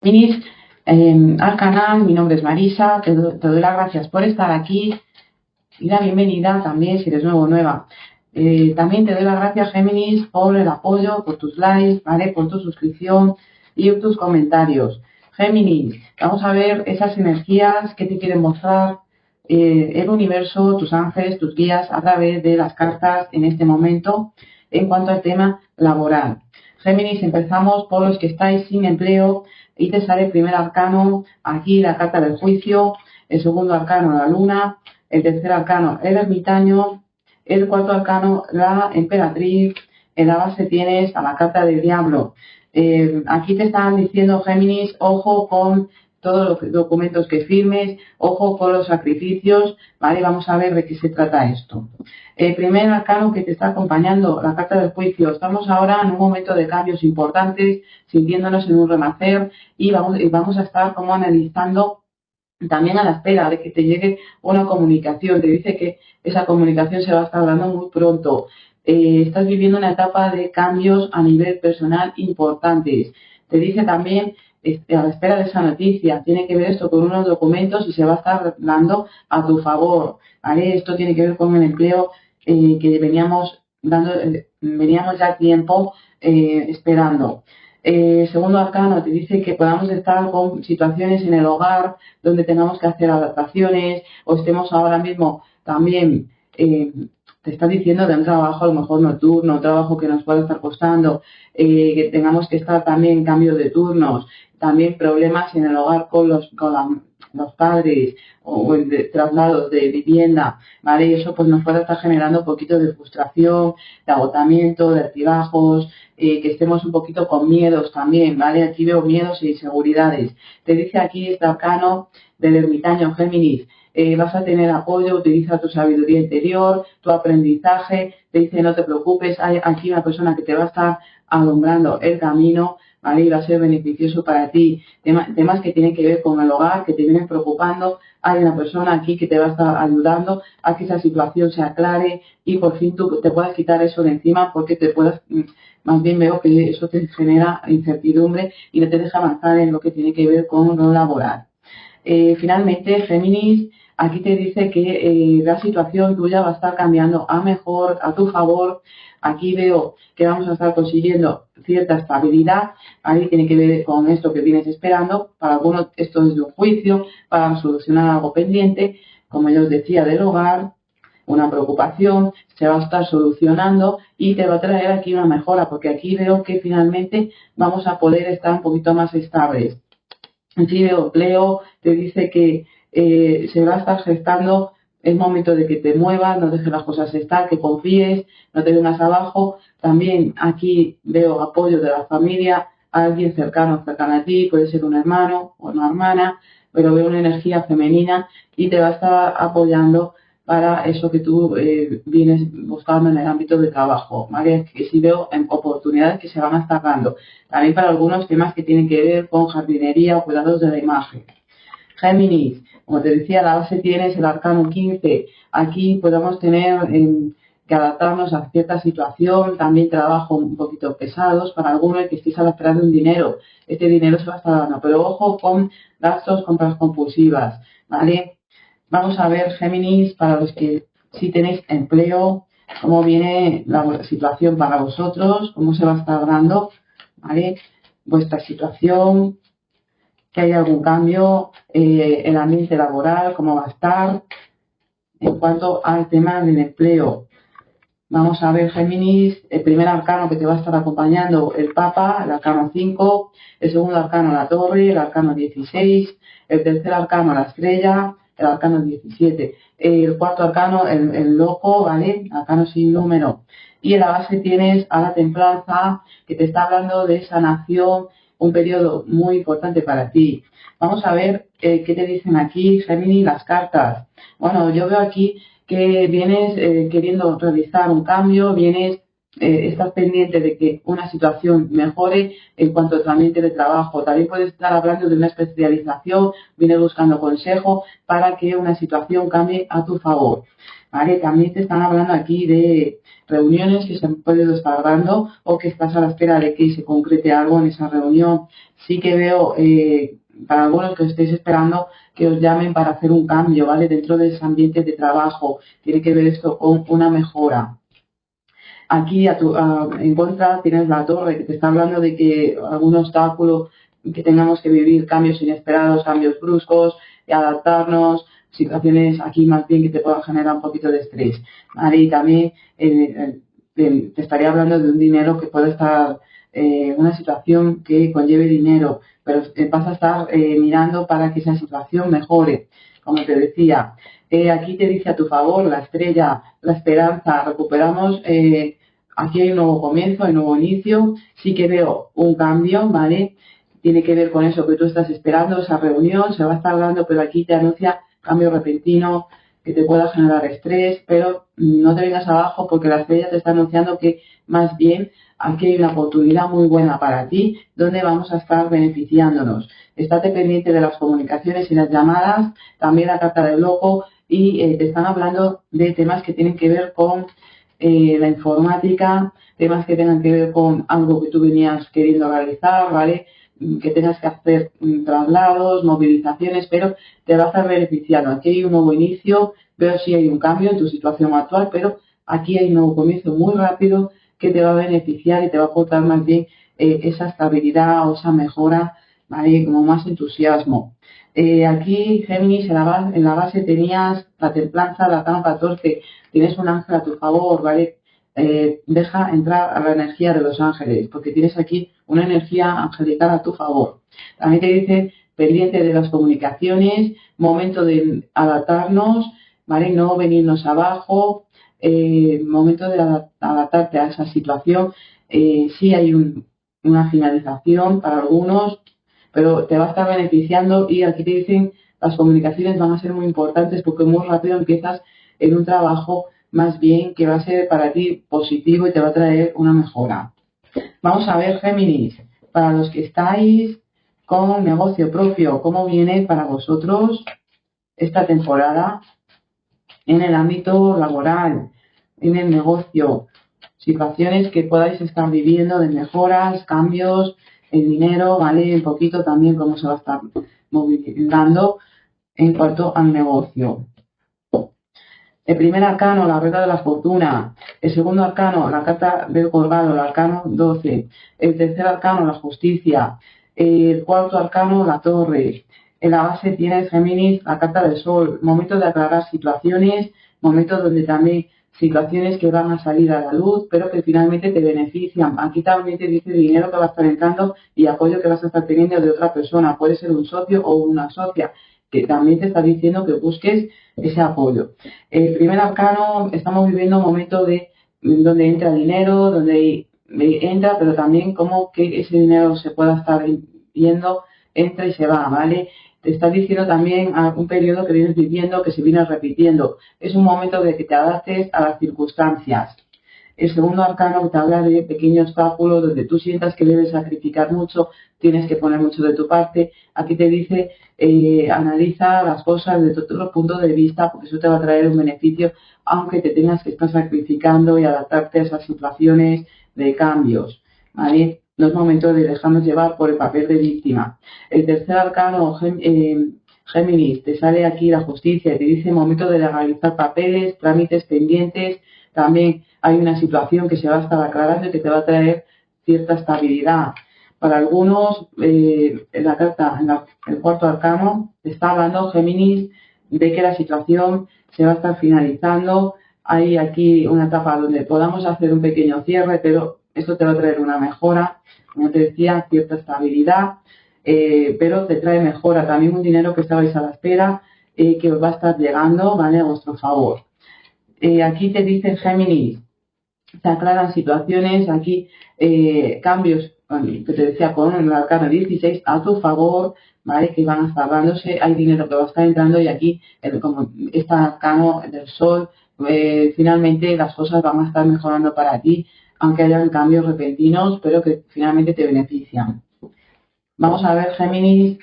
Bienvenidos al canal. Mi nombre es Marisa, te doy las gracias por estar aquí y la bienvenida también si eres nuevo o nueva. También te doy las gracias, Géminis, por el apoyo, por tus likes, ¿vale? Por tu suscripción y tus comentarios. Géminis, vamos a ver esas energías que te quieren mostrar el universo, tus ángeles, tus guías a través de las cartas en este momento en cuanto al tema laboral. Géminis, empezamos por los que estáis sin empleo y te sale el primer arcano, aquí la carta del juicio, el segundo arcano la luna, el tercer arcano el ermitaño, el cuarto arcano la emperatriz, en la base tienes a la carta del diablo. Aquí te están diciendo, Géminis, ojo con todos los documentos que firmes, ojo con los sacrificios, ¿vale? Vamos a ver de qué se trata esto. El primer arcano que te está acompañando, la carta del juicio. Estamos ahora en un momento de cambios importantes, sintiéndonos en un renacer y vamos a estar como analizando también a la espera de que te llegue una comunicación. Te dice que esa comunicación se va a estar dando muy pronto. Estás viviendo una etapa de cambios a nivel personal importantes. Te dice también a la espera de esa noticia. Tiene que ver esto con unos documentos y se va a estar dando a tu favor, ¿vale? Esto tiene que ver con el empleo que veníamos ya tiempo esperando. Segundo arcano te dice que podamos estar con situaciones en el hogar donde tengamos que hacer adaptaciones o estemos ahora mismo también, te está diciendo de un trabajo a lo mejor nocturno, un trabajo que nos puede estar costando, que tengamos que estar también en cambio de turnos, también problemas en el hogar con los padres o en traslados de vivienda, ¿vale? Y eso pues nos puede estar generando un poquito de frustración, de agotamiento, de altibajos, que estemos un poquito con miedos también, ¿vale? Aquí veo miedos e inseguridades. Te dice aquí este arcano del ermitaño, Géminis, vas a tener apoyo, utiliza tu sabiduría interior, tu aprendizaje, te dice no te preocupes, hay aquí una persona que te va a estar alumbrando el camino, ¿vale? Y va a ser beneficioso para ti. Temas que tienen que ver con el hogar, que te vienen preocupando, hay una persona aquí que te va a estar ayudando a que esa situación se aclare y por fin tú te puedas quitar eso de encima porque te puedas, más bien veo que eso te genera incertidumbre y no te deja avanzar en lo que tiene que ver con lo laboral. Finalmente, Géminis, aquí te dice que la situación tuya va a estar cambiando a mejor, a tu favor. Aquí veo que vamos a estar consiguiendo cierta estabilidad. Ahí tiene que ver con esto que vienes esperando. Para algunos esto es de un juicio, para solucionar algo pendiente, como yo os decía, del hogar, una preocupación, se va a estar solucionando y te va a traer aquí una mejora, porque aquí veo que finalmente vamos a poder estar un poquito más estables. Sí, veo empleo, te dice que se va a estar gestando, es momento de que te muevas, no dejes las cosas estar, que confíes, no te vengas abajo. También aquí veo apoyo de la familia, alguien cercano a ti, puede ser un hermano o una hermana, pero veo una energía femenina y te va a estar apoyando para eso que tú vienes buscando en el ámbito de trabajo, ¿vale? Que sí veo oportunidades que se van a estar dando. También para algunos temas que tienen que ver con jardinería o cuidados de la imagen. Géminis, como te decía, la base tienes el arcano 15. Aquí podemos tener que adaptarnos a cierta situación, también trabajo un poquito pesados para algunos que estéis a la espera de un dinero. Este dinero se va a estar dando, pero ojo con gastos, compras compulsivas, ¿vale? Vamos a ver, Géminis, para los que sí tenéis empleo, cómo viene la situación para vosotros, cómo se va a estar dando, ¿vale? Vuestra situación, que hay algún cambio, el ambiente laboral, cómo va a estar. En cuanto al tema del empleo, vamos a ver, Géminis, el primer arcano que te va a estar acompañando, el Papa, el arcano 5, el segundo arcano, la Torre, el arcano 16, el tercer arcano, la Estrella, el arcano 17, el cuarto arcano, el Loco, ¿vale? Arcano sin número. Y en la base tienes a la Templanza, que te está hablando de sanación, un periodo muy importante para ti. Vamos a ver qué te dicen aquí, Géminis, las cartas. Bueno, yo veo aquí que vienes queriendo realizar un cambio, estás pendiente de que una situación mejore en cuanto a tu ambiente de trabajo. También puedes estar hablando de una especialización, vienes buscando consejo para que una situación cambie a tu favor. ¿vale? También te están hablando aquí de reuniones que se han podido estar dando o que estás a la espera de que se concrete algo en esa reunión. Sí que veo, para algunos que estéis esperando, que os llamen para hacer un cambio, ¿vale? Dentro de ese ambiente de trabajo. Tiene que ver esto con una mejora. Aquí en contra tienes la torre que te está hablando de que algún obstáculo, que tengamos que vivir cambios inesperados, cambios bruscos, y adaptarnos, situaciones aquí más bien que te puedan generar un poquito de estrés. ¿Vale? Y también te estaría hablando de un dinero que puede estar, una situación que conlleve dinero, pero vas a estar mirando para que esa situación mejore, como te decía. Aquí te dice a tu favor la estrella, la esperanza, recuperamos. Aquí hay un nuevo comienzo, hay un nuevo inicio, sí que veo un cambio, ¿vale? Tiene que ver con eso que tú estás esperando, esa reunión, se va a estar dando, pero aquí te anuncia cambio repentino que te pueda generar estrés, pero no te vengas abajo porque la estrella te está anunciando que más bien aquí hay una oportunidad muy buena para ti donde vamos a estar beneficiándonos. Estate pendiente de las comunicaciones y las llamadas, también la carta del loco y te están hablando de temas que tienen que ver con la informática, temas que tengan que ver con algo que tú venías queriendo realizar, ¿vale? Que tengas que hacer traslados, movilizaciones, pero te va a estar beneficiando. Aquí hay un nuevo inicio, veo si hay un cambio en tu situación actual, pero aquí hay un nuevo comienzo muy rápido que te va a beneficiar y te va a aportar más bien esa estabilidad o esa mejora, ¿vale? Como más entusiasmo. Aquí, Géminis, en la base tenías la templanza, la cama 14, tienes un ángel a tu favor, ¿vale? Deja entrar a la energía de los ángeles, porque tienes aquí una energía angelical a tu favor. También te dice pendiente de las comunicaciones, momento de adaptarnos, ¿vale? No venirnos abajo, momento de adaptarte a esa situación. Sí hay una finalización para algunos, pero te va a estar beneficiando y aquí te dicen las comunicaciones van a ser muy importantes porque muy rápido empiezas en un trabajo más bien que va a ser para ti positivo y te va a traer una mejora. Vamos a ver, Géminis, para los que estáis con negocio propio, ¿cómo viene para vosotros esta temporada en el ámbito laboral, en el negocio? Situaciones que podáis estar viviendo de mejoras, cambios, el dinero, ¿vale? Un poquito también cómo se va a estar movilizando en cuanto al negocio. El primer arcano, la rueda de la fortuna. El segundo arcano, la carta del colgado, el arcano 12. El tercer arcano, la justicia. El cuarto arcano, la torre. En la base tienes, Géminis, la carta del sol. Momento de aclarar situaciones, momentos donde también situaciones que van a salir a la luz, pero que finalmente te benefician. Aquí también te dice dinero que va a estar entrando y apoyo que vas a estar teniendo de otra persona. Puede ser un socio o una socia, que también te está diciendo que busques ese apoyo. El primer arcano, estamos viviendo un momento donde entra dinero, donde entra, pero también como que ese dinero se pueda estar viendo, entra y se va, ¿vale? Te está diciendo también a un periodo que vienes viviendo, que se viene repitiendo. Es un momento de que te adaptes a las circunstancias. El segundo arcano te habla de pequeños obstáculos donde tú sientas que debes sacrificar mucho, tienes que poner mucho de tu parte. Aquí te dice, analiza las cosas desde otro punto de vista porque eso te va a traer un beneficio, aunque te tengas que estar sacrificando y adaptarte a esas situaciones de cambios, ¿vale? No es momento de dejarnos llevar por el papel de víctima. El tercer arcano, Géminis, te sale aquí la justicia y te dice momento de legalizar papeles, trámites pendientes. También hay una situación que se va a estar aclarando y que te va a traer cierta estabilidad. Para algunos, en la carta, el cuarto arcano, te está hablando, Géminis, de que la situación se va a estar finalizando. Hay aquí una etapa donde podamos hacer un pequeño cierre, pero esto te va a traer una mejora, como te decía, cierta estabilidad, pero te trae mejora. También un dinero que estabais a la espera, que os va a estar llegando, ¿vale? A vuestro favor. Aquí te dicen, Géminis, se aclaran situaciones, aquí cambios, que te decía, con el arcano 16 a tu favor, ¿vale? Que van a estar dándose, hay dinero que va a estar entrando y aquí, como este arcano del sol, finalmente las cosas van a estar mejorando para ti, aunque hayan cambios repentinos, pero que finalmente te benefician. Vamos a ver, Géminis,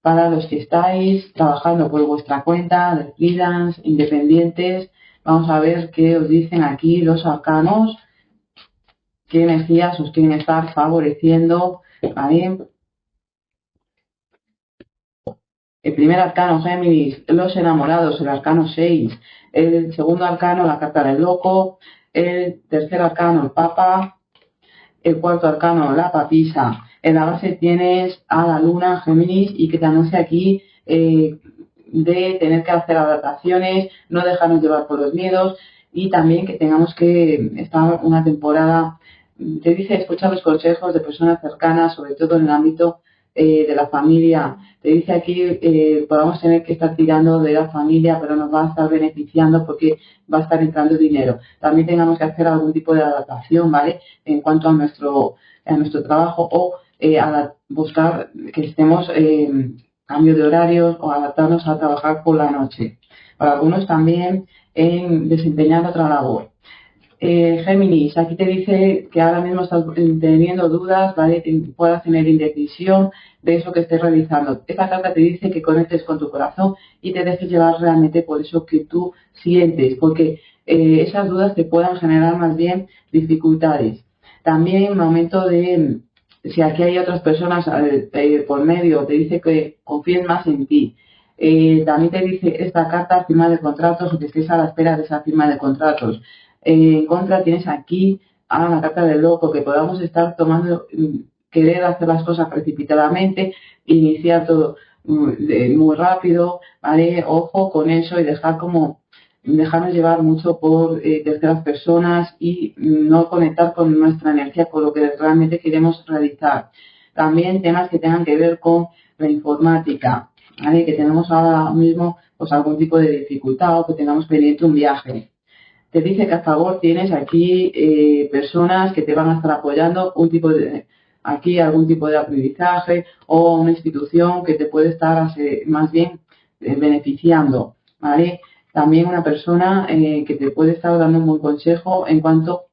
para los que estáis trabajando por vuestra cuenta, de freelance, independientes, Vamos a ver qué os dicen aquí los arcanos, qué energías os quieren estar favoreciendo, ¿vale? El primer arcano, Géminis, los enamorados, el arcano 6. El segundo arcano, la carta del loco. El tercer arcano, el papa. El cuarto arcano, la papisa. En la base tienes a la luna, Géminis, y que te anuncia aquí de tener que hacer adaptaciones, no dejarnos llevar por los miedos y también que tengamos que estar una temporada, te dice, escuchar los consejos de personas cercanas, sobre todo en el ámbito de la familia. Te dice aquí, podamos tener que estar tirando de la familia, pero nos va a estar beneficiando porque va a estar entrando dinero. También tengamos que hacer algún tipo de adaptación, ¿vale? En cuanto a nuestro trabajo o a buscar que estemos cambio de horarios o adaptarnos a trabajar por la noche. Para algunos también en desempeñar otra labor. Géminis, aquí te dice que ahora mismo estás teniendo dudas, ¿vale? Puedas tener indecisión de eso que estés realizando. Esta carta te dice que conectes con tu corazón y te dejes llevar realmente por eso que tú sientes, porque esas dudas te puedan generar más bien dificultades. También en el momento de, si aquí hay otras personas por medio, te dice que confíes más en ti. También te dice esta carta, firma de contratos o que estés a la espera de esa firma de contratos. En contra tienes aquí a la carta del loco, que podamos estar tomando, querer hacer las cosas precipitadamente, iniciar todo muy rápido, ¿vale? Ojo con eso y dejarnos llevar mucho por terceras personas y no conectar con nuestra energía, con lo que realmente queremos realizar. También temas que tengan que ver con la informática, ¿vale? Que tenemos ahora mismo pues algún tipo de dificultad o que tengamos pendiente un viaje. Te dice que a favor tienes aquí personas que te van a estar apoyando, algún tipo de aprendizaje o una institución que te puede estar más bien beneficiando, ¿vale? También una persona que te puede estar dando un buen consejo en cuanto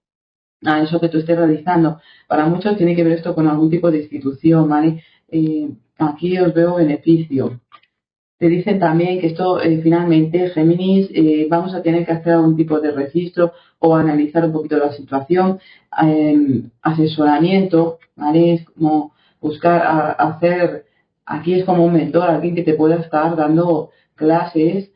a eso que tú estés realizando. Para muchos tiene que ver esto con algún tipo de institución, ¿vale? Aquí os veo beneficio. Te dicen también que esto finalmente, Géminis, vamos a tener que hacer algún tipo de registro o analizar un poquito la situación, asesoramiento, ¿vale? Es como buscar hacer, aquí es como un mentor, alguien que te pueda estar dando clases,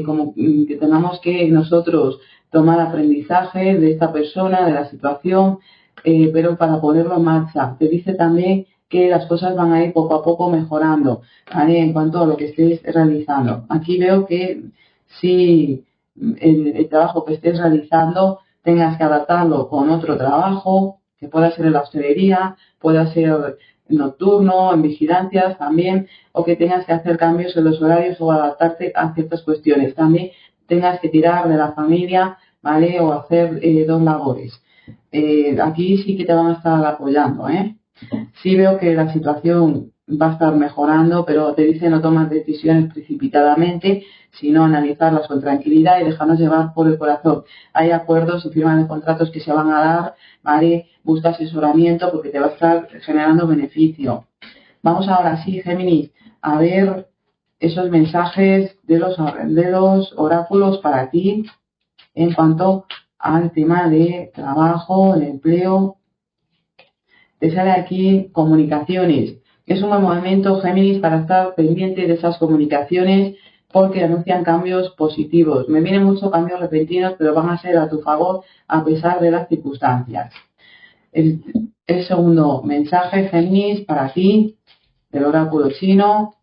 como que tengamos que nosotros tomar aprendizaje de esta persona, de la situación, pero para ponerlo en marcha. Te dice también que las cosas van a ir poco a poco mejorando, ¿vale? En cuanto a lo que estés realizando. Aquí veo que si el trabajo que estés realizando tengas que adaptarlo con otro trabajo, que pueda ser en la hostelería, pueda ser nocturno, en vigilancias también, o que tengas que hacer cambios en los horarios o adaptarte a ciertas cuestiones. También tengas que tirar de la familia, ¿vale? O hacer dos labores. Aquí sí que te van a estar apoyando, ¿eh? Sí veo que la situación va a estar mejorando, pero te dice no tomar decisiones precipitadamente, sino analizarlas con tranquilidad y dejarnos llevar por el corazón. Hay acuerdos y firmas de contratos que se van a dar, ¿vale? Busca asesoramiento porque te va a estar generando beneficio. Vamos ahora sí, Géminis, a ver esos mensajes de los oráculos para ti en cuanto al tema de trabajo, el empleo. Te sale aquí comunicaciones. Es un buen momento, Géminis, para estar pendiente de esas comunicaciones porque anuncian cambios positivos. Me vienen muchos cambios repentinos, pero van a ser a tu favor a pesar de las circunstancias. El segundo mensaje, Géminis, para ti, del oráculo chino.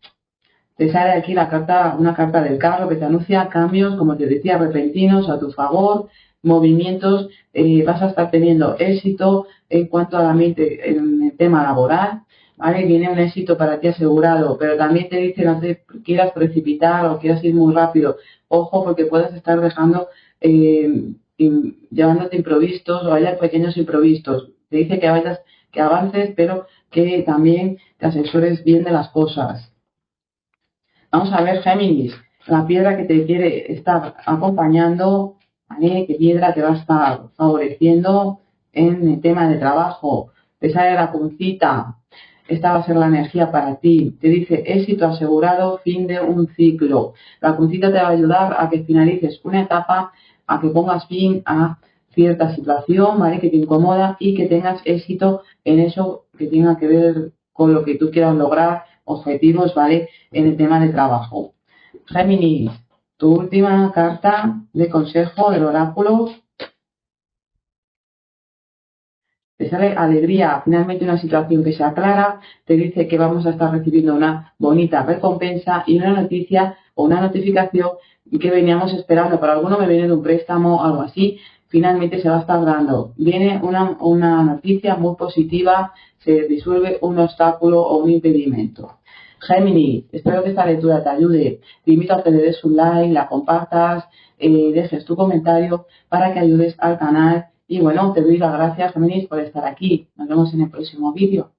Te sale aquí una carta del carro que te anuncia cambios, como te decía, repentinos a tu favor, movimientos, vas a estar teniendo éxito en cuanto a la mente, en el tema laboral, ¿vale? Viene un éxito para ti asegurado, pero también te dice no te quieras precipitar o quieras ir muy rápido. Ojo, porque puedes estar dejando, llevándote imprevistos o haya pequeños imprevistos. Te dice que avances, pero que también te asesores bien de las cosas. Vamos a ver, Géminis, la piedra que te quiere estar acompañando, ¿vale? ¿Qué piedra te va a estar favoreciendo en el tema de trabajo? Te sale la puntita, esta va a ser la energía para ti. Te dice éxito asegurado, fin de un ciclo. La puntita te va a ayudar a que finalices una etapa a que pongas fin a cierta situación, ¿vale? Que te incomoda y que tengas éxito en eso que tenga que ver con lo que tú quieras lograr, objetivos, ¿vale? En el tema de trabajo. Géminis, tu última carta de consejo del oráculo. Te sale alegría, finalmente una situación que se aclara, te dice que vamos a estar recibiendo una bonita recompensa y una noticia o una notificación que veníamos esperando. Para alguno me viene de un préstamo, algo así, finalmente se va a estar dando. Viene una noticia muy positiva, se disuelve un obstáculo o un impedimento. Géminis, espero que esta lectura te ayude. Te invito a que le des un like, la compartas, dejes tu comentario para que ayudes al canal. Y bueno, te doy las gracias, Géminis, por estar aquí. Nos vemos en el próximo vídeo.